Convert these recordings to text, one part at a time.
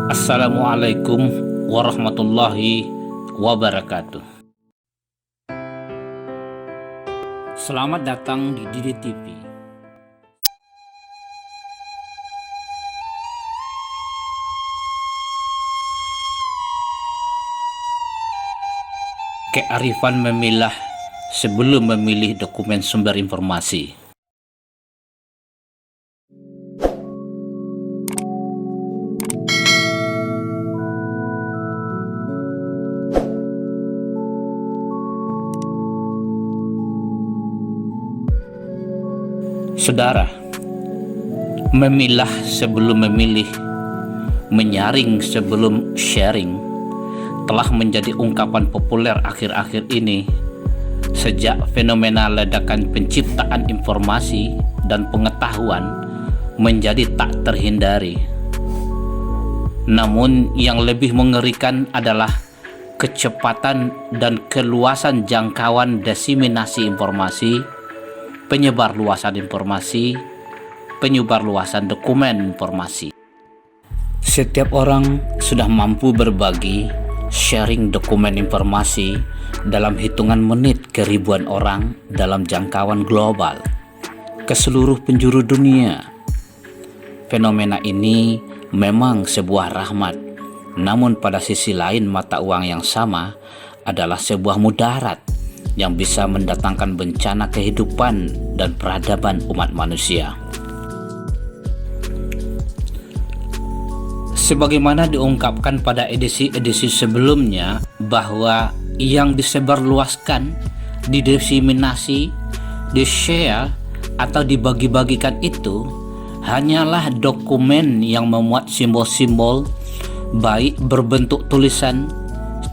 Assalamualaikum warahmatullahi wabarakatuh. Selamat datang di Didi TV. Kearifan memilah sebelum memilih dokumen sumber informasi. Saudara, memilah sebelum memilih, menyaring sebelum sharing telah menjadi ungkapan populer akhir-akhir ini sejak fenomena ledakan penciptaan informasi dan pengetahuan menjadi tak terhindari. Namun yang lebih mengerikan adalah kecepatan dan keluasan jangkauan diseminasi informasi, penyebar luasan informasi, penyebar luasan dokumen informasi. Setiap orang sudah mampu berbagi, sharing dokumen informasi dalam hitungan menit ke ribuan orang dalam jangkauan global ke seluruh penjuru dunia. Fenomena ini memang sebuah rahmat, namun pada sisi lain mata uang yang sama adalah sebuah mudarat yang bisa mendatangkan bencana kehidupan dan peradaban umat manusia. Sebagaimana diungkapkan pada edisi-edisi sebelumnya bahwa yang disebarluaskan, didiseminasi, di-share atau dibagi-bagikan itu hanyalah dokumen yang memuat simbol-simbol baik berbentuk tulisan,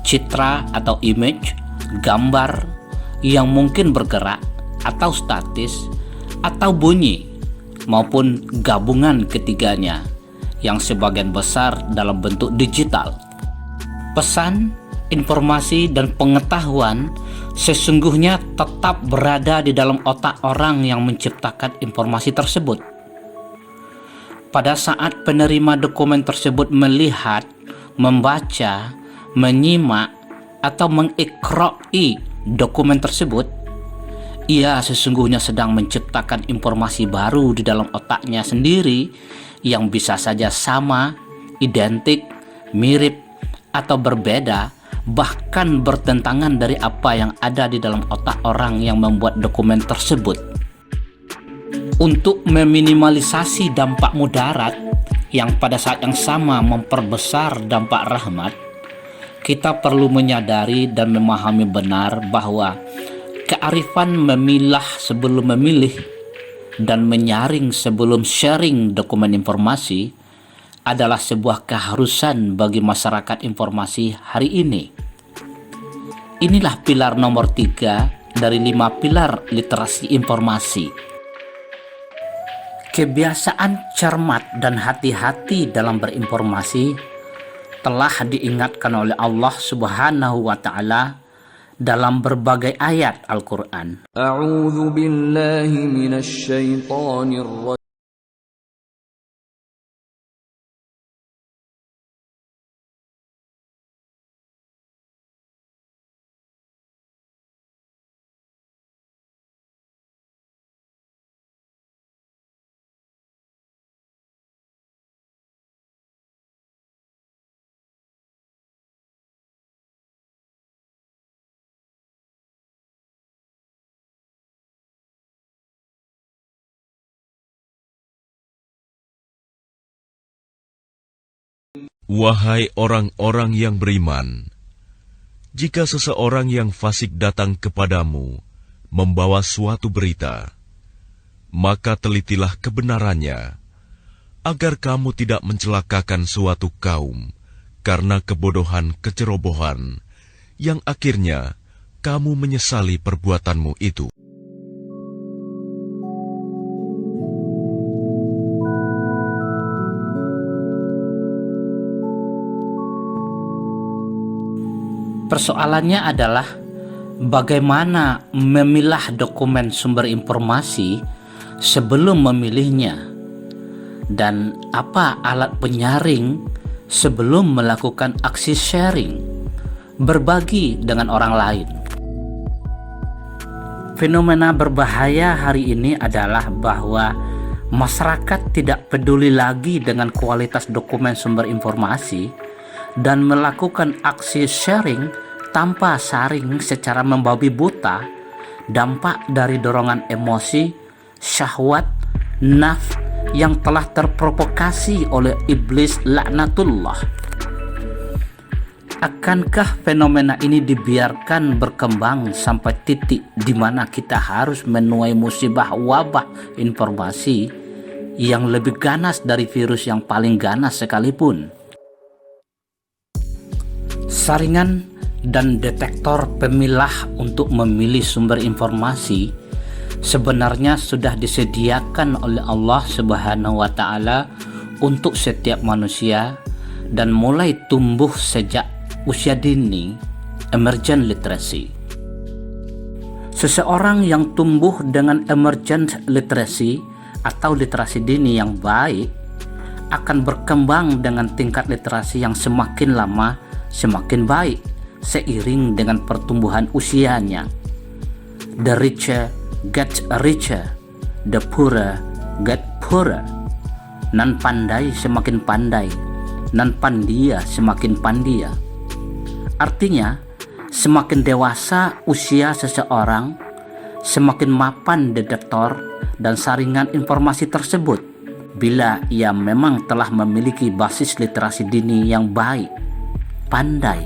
citra atau image, gambar yang mungkin bergerak atau statis atau bunyi maupun gabungan ketiganya yang sebagian besar dalam bentuk digital. Pesan, informasi, dan pengetahuan sesungguhnya tetap berada di dalam otak orang yang menciptakan informasi tersebut. Pada saat penerima dokumen tersebut melihat, membaca, menyimak, atau mengikroi dokumen tersebut, ia sesungguhnya sedang menciptakan informasi baru di dalam otaknya sendiri yang bisa saja sama, identik, mirip, atau berbeda, bahkan bertentangan dari apa yang ada di dalam otak orang yang membuat dokumen tersebut. Untuk meminimalisasi dampak mudarat yang pada saat yang sama memperbesar dampak rahmat, kita perlu menyadari dan memahami benar bahwa kearifan memilah sebelum memilih dan menyaring sebelum sharing dokumen informasi adalah sebuah keharusan bagi masyarakat informasi hari ini. Inilah pilar nomor 3 dari 5 pilar literasi informasi. Kebiasaan cermat dan hati-hati dalam berinformasi telah diingatkan oleh Allah Subhanahu wa Ta'ala dalam berbagai ayat Al-Quran. A'udzu billahi minasy syaithanir rajim. Wahai orang-orang yang beriman, jika seseorang yang fasik datang kepadamu membawa suatu berita, maka telitilah kebenarannya, agar kamu tidak mencelakakan suatu kaum karena kebodohan kecerobohan, yang akhirnya kamu menyesali perbuatanmu itu. Persoalannya adalah bagaimana memilah dokumen sumber informasi sebelum memilihnya, dan apa alat penyaring sebelum melakukan aksi sharing, berbagi dengan orang lain. Fenomena berbahaya hari ini adalah bahwa masyarakat tidak peduli lagi dengan kualitas dokumen sumber informasi dan melakukan aksi sharing tanpa saring secara membabi buta, dampak dari dorongan emosi, syahwat, nafs yang telah terprovokasi oleh iblis laknatullah. Akankah fenomena ini dibiarkan berkembang sampai titik di mana kita harus menuai musibah wabah informasi yang lebih ganas dari virus yang paling ganas sekalipun? Saringan dan detektor pemilah untuk memilih sumber informasi sebenarnya sudah disediakan oleh Allah Subhanahu wa Ta'ala untuk setiap manusia dan mulai tumbuh sejak usia dini, emergent literacy. Seseorang yang tumbuh dengan emergent literacy atau literasi dini yang baik akan berkembang dengan tingkat literasi yang semakin lama semakin baik seiring dengan pertumbuhan usianya. The richer get richer, the poorer get poorer. Nan pandai semakin pandai, nan pandia semakin pandia. Artinya, semakin dewasa usia seseorang, semakin mapan detektor dan saringan informasi tersebut bila ia memang telah memiliki basis literasi dini yang baik, pandai.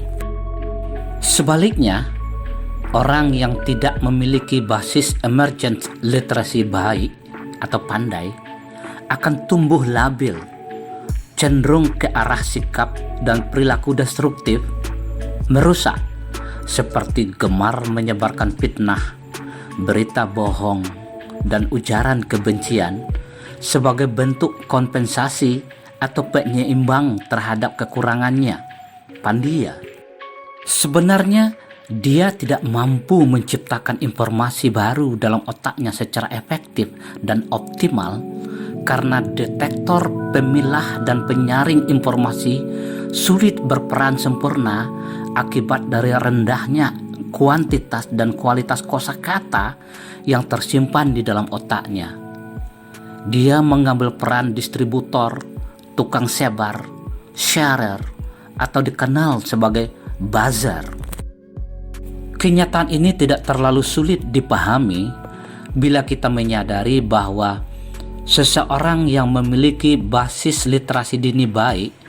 Sebaliknya, orang yang tidak memiliki basis emergent literasi baik atau pandai akan tumbuh labil, cenderung ke arah sikap dan perilaku destruktif, merusak, seperti gemar menyebarkan fitnah, berita bohong, dan ujaran kebencian sebagai bentuk kompensasi atau penyeimbang terhadap kekurangannya, pandia. Sebenarnya, dia tidak mampu menciptakan informasi baru dalam otaknya secara efektif dan optimal karena detektor pemilah dan penyaring informasi sulit berperan sempurna akibat dari rendahnya kuantitas dan kualitas kosakata yang tersimpan di dalam otaknya. Dia mengambil peran distributor, tukang sebar, sharer, atau dikenal sebagai buzzer. Kenyataan ini tidak terlalu sulit dipahami bila kita menyadari bahwa seseorang yang memiliki basis literasi dini baik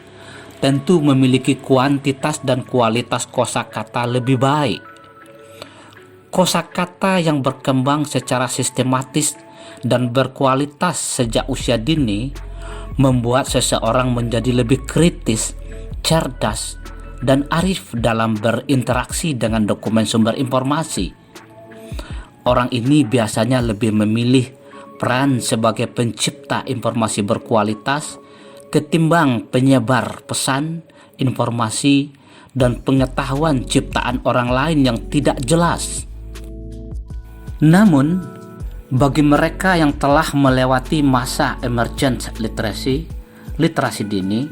tentu memiliki kuantitas dan kualitas kosakata lebih baik. Kosakata yang berkembang secara sistematis dan berkualitas sejak usia dini membuat seseorang menjadi lebih kritis, cerdas, dan arif dalam berinteraksi dengan dokumen sumber informasi. Orang ini biasanya lebih memilih peran sebagai pencipta informasi berkualitas ketimbang penyebar pesan, informasi, dan pengetahuan ciptaan orang lain yang tidak jelas. Namun, bagi mereka yang telah melewati masa emergent literacy, literasi dini,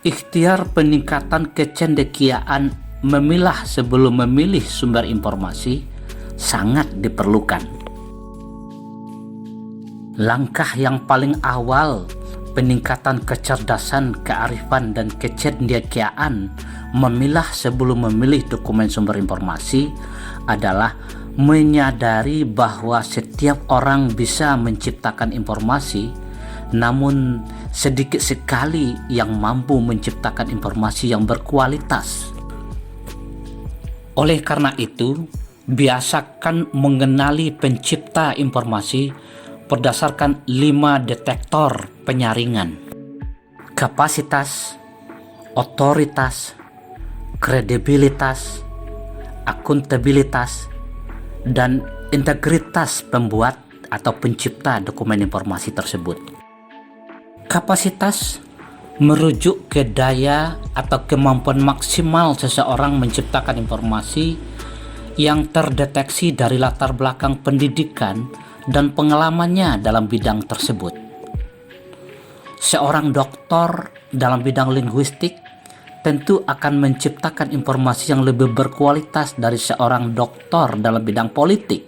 ikhtiar peningkatan kecendekiaan memilah sebelum memilih sumber informasi sangat diperlukan. Langkah yang paling awal peningkatan kecerdasan, kearifan, dan kecendekiaan memilah sebelum memilih dokumen sumber informasi adalah menyadari bahwa setiap orang bisa menciptakan informasi, namun sedikit sekali yang mampu menciptakan informasi yang berkualitas. Oleh karena itu, biasakan mengenali pencipta informasi berdasarkan 5 detektor penyaringan: kapasitas, otoritas, kredibilitas, akuntabilitas, dan integritas pembuat atau pencipta dokumen informasi tersebut. Kapasitas merujuk ke daya atau kemampuan maksimal seseorang menciptakan informasi yang terdeteksi dari latar belakang pendidikan dan pengalamannya dalam bidang tersebut. Seorang doktor dalam bidang linguistik tentu akan menciptakan informasi yang lebih berkualitas dari seorang doktor dalam bidang politik.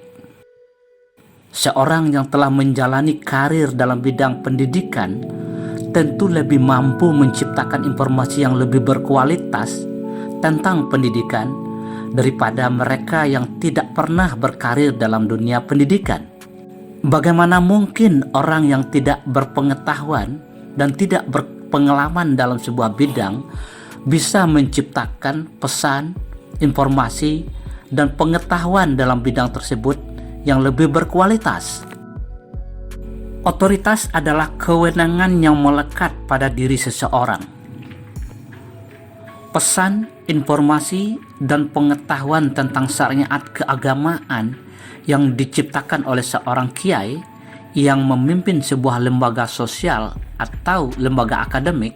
Seorang yang telah menjalani karir dalam bidang pendidikan tentu lebih mampu menciptakan informasi yang lebih berkualitas tentang pendidikan daripada mereka yang tidak pernah berkarir dalam dunia pendidikan. Bagaimana mungkin orang yang tidak berpengetahuan dan tidak berpengalaman dalam sebuah bidang bisa menciptakan pesan, informasi, dan pengetahuan dalam bidang tersebut yang lebih berkualitas? Otoritas adalah kewenangan yang melekat pada diri seseorang. Pesan, informasi, dan pengetahuan tentang syariat keagamaan yang diciptakan oleh seorang kiai yang memimpin sebuah lembaga sosial atau lembaga akademik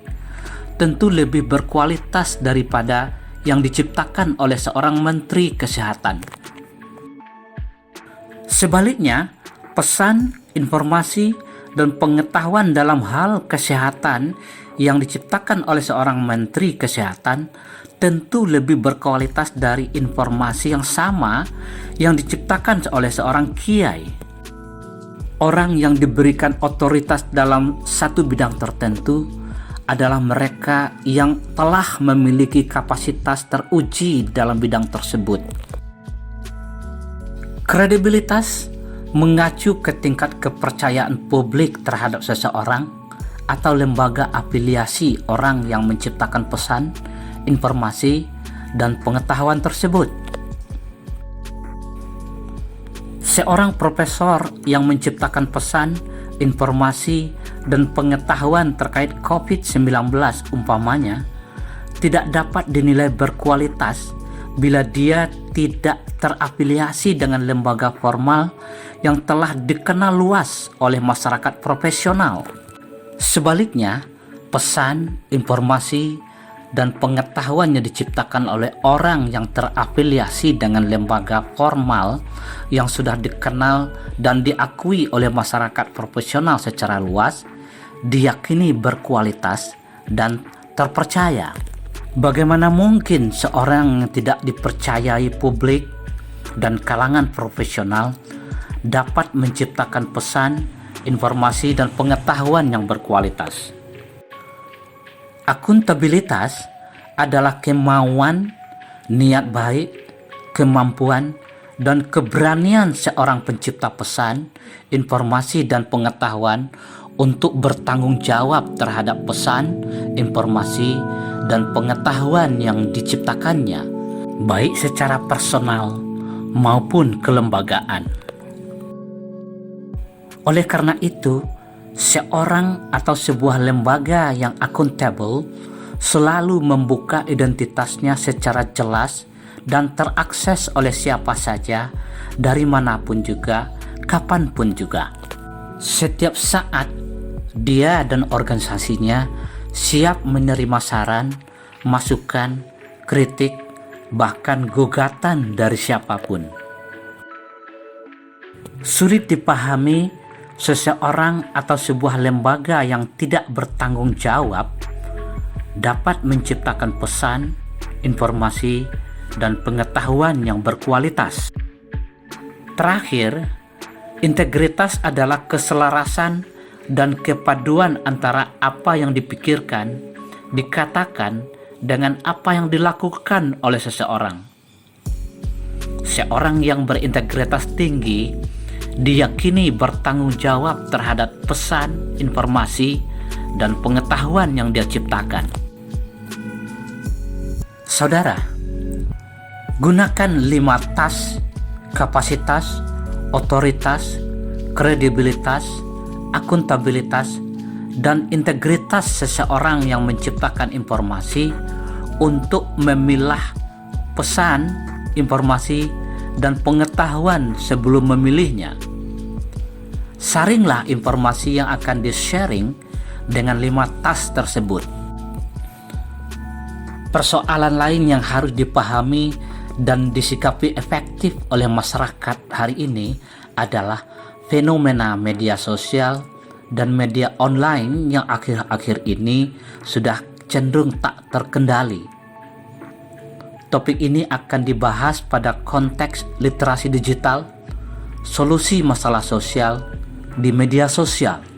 tentu lebih berkualitas daripada yang diciptakan oleh seorang menteri kesehatan. Sebaliknya, pesan, informasi, dan pengetahuan dalam hal kesehatan yang diciptakan oleh seorang menteri kesehatan tentu lebih berkualitas dari informasi yang sama yang diciptakan oleh seorang kiai. Orang yang diberikan otoritas dalam satu bidang tertentu adalah mereka yang telah memiliki kapasitas teruji dalam bidang tersebut. Kredibilitas mengacu ke tingkat kepercayaan publik terhadap seseorang atau lembaga afiliasi orang yang menciptakan pesan, informasi, dan pengetahuan tersebut. Seorang profesor yang menciptakan pesan, informasi, dan pengetahuan terkait COVID-19 umpamanya tidak dapat dinilai berkualitas bila dia tidak terafiliasi dengan lembaga formal yang telah dikenal luas oleh masyarakat profesional. Sebaliknya, pesan, informasi, dan pengetahuan yang diciptakan oleh orang yang terafiliasi dengan lembaga formal yang sudah dikenal dan diakui oleh masyarakat profesional secara luas diyakini berkualitas dan terpercaya. Bagaimana mungkin seorang yang tidak dipercayai publik dan kalangan profesional dapat menciptakan pesan, informasi, dan pengetahuan yang berkualitas? Akuntabilitas adalah kemauan, niat baik, kemampuan, dan keberanian seorang pencipta pesan, informasi, dan pengetahuan untuk bertanggung jawab terhadap pesan, informasi, dan pengetahuan yang diciptakannya, baik secara personal maupun kelembagaan. Oleh karena itu, seorang atau sebuah lembaga yang akuntabel selalu membuka identitasnya secara jelas dan terakses oleh siapa saja, dari manapun juga, kapanpun juga. Setiap saat, dia dan organisasinya siap menerima saran, masukan, kritik, bahkan gugatan dari siapapun. Sulit dipahami seseorang atau sebuah lembaga yang tidak bertanggung jawab dapat menciptakan pesan, informasi, dan pengetahuan yang berkualitas. Terakhir, integritas adalah keselarasan dan kepaduan antara apa yang dipikirkan, dikatakan, dengan apa yang dilakukan oleh seseorang. Seorang yang berintegritas tinggi diyakini bertanggung jawab terhadap pesan, informasi, dan pengetahuan yang dia ciptakan. Saudara, gunakan 5 tas: kapasitas, otoritas, kredibilitas, akuntabilitas, dan integritas seseorang yang menciptakan informasi untuk memilah pesan, informasi, dan pengetahuan sebelum memilihnya. Saringlah informasi yang akan di-sharing dengan 5 tas tersebut. Persoalan lain yang harus dipahami dan disikapi efektif oleh masyarakat hari ini adalah fenomena media sosial dan media online yang akhir-akhir ini sudah cenderung tak terkendali. Topik ini akan dibahas pada konteks literasi digital, solusi masalah sosial di media sosial.